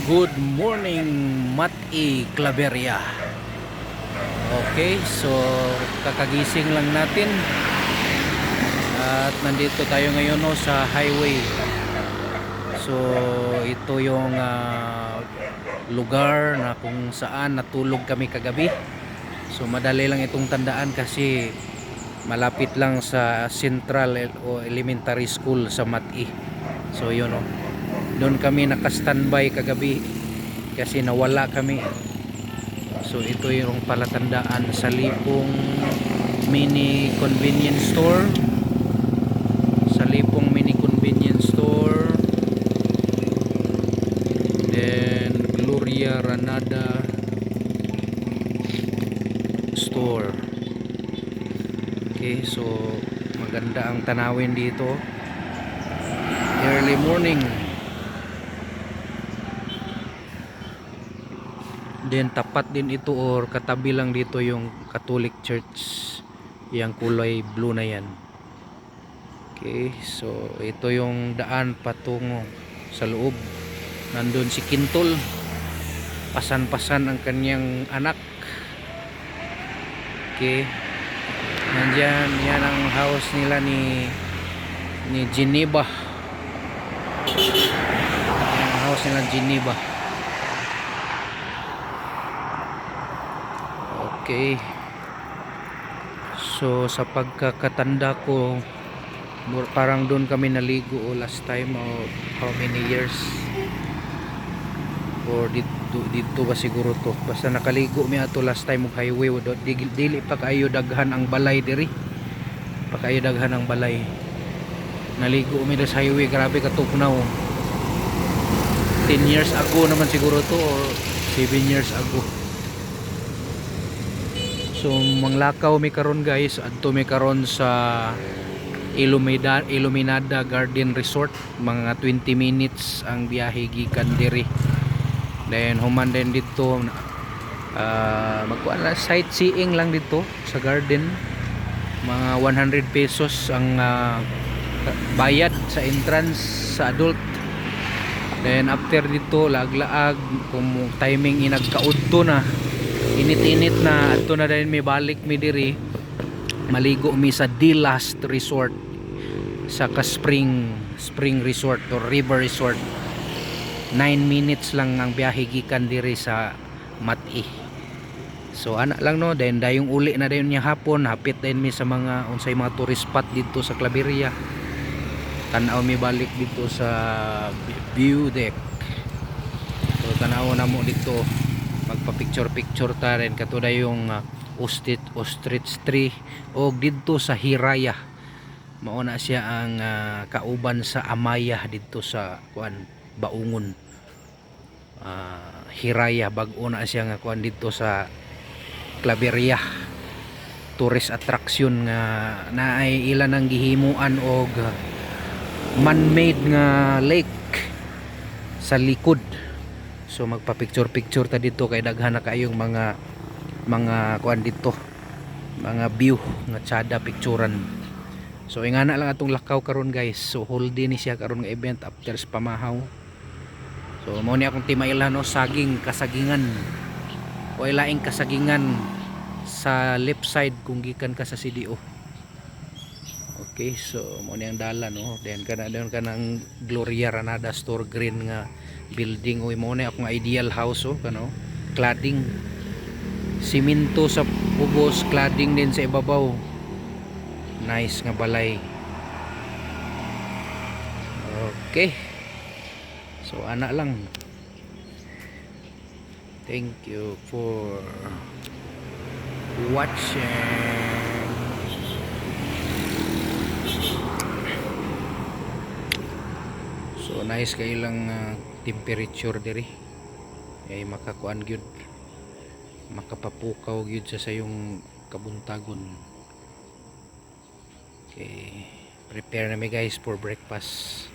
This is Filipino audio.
Good morning, Mati Claveria. Okay, so kakagising lang natin at nandito tayo ngayon sa highway. So ito yung lugar na kung saan natulog kami kagabi. So madali lang itong tandaan kasi malapit lang sa Central o Elementary School sa Mati. So yun doon kami naka-standby kagabi kasi nawala kami. So ito yung palatandaan sa Lipong Mini Convenience Store. Sa Lipong Mini Convenience Store. Then Gloria Ranada Store. Okay, so maganda ang tanawin dito. Early morning. Then tapat din ito or katabi lang dito yung Catholic Church, yung kulay blue na yan. Okay, so ito yung daan patungo sa loob. Nandun si Kintol, pasan-pasan ang kanyang anak. Okay, nandyan, yan ang house nila ni Geneva. Ang house nila Geneva. Okay, so sa pagkakatanda ko parang doon kami naligo last time o how many years or dito ba siguro to, basta nakaligo mi ato last time og highway dili pa kayo daghan ang balay diri, pa kayo daghan ang balay, naligo mi sa highway, grabe katugnaw. 10 years ago naman siguro to or 7 years ago. So manglakaw mi karon guys, adto mi karon sa Iluminada Garden Resort. Mga 20 minutes ang biyahe gikan diri. Then human din dito magkuan lang sightseeing lang dito sa garden. Mga 100 pesos ang bayad sa entrance sa adult. Then after dito laag-laag kung timing inagkaudto na, init-init na, ato na din may balik mi diri, maligo mi sa The Last Resort sa Spring Resort or River Resort. 9 minutes lang ang biyahe gikan diri sa Mati. So ana lang no, then dayong uli na dayon niya hapon, hapit din mi sa mga unsay mga tourist spot dito sa Claveria. Tanaw mi balik dito sa view deck. So tanaw na mo dito, magpa-picture ta rin katuda yung ostrich tree o dito sa Hiraya. Mauna siya ang kauban sa Amaya dito sa kuan Baungon. Hiraya bag-o na siya nga kuan dito sa Claveria. Tourist attraction nga naay ilan ang gihimuan og man-made nga lake sa likod. So magpa-picture ta dito kay daghan na kayong mga kuan dito, mga view nga tsada picturean. So ingana lang atong lakaw karon guys. So holiday ni siya karon nga event after sa pamahaw. So mao ni akong timailhan no, saging kasagingan o ilaing kasagingan sa left side kung gikan ka sa CDO. Okay, so mo ni ang dala no. Then kanang Gloria Ranada Store green nga building, o mo ni akong ideal house kano, cladding simento sa ubos, cladding din sa ibabaw, nice nga balay. Okay, so ana lang, thank you for watching. So nice kay ilang temperature diri ay makakuan gyud, makapapukaw gyud sa sayong kabuntagon. Okay, prepare na mi guys for breakfast.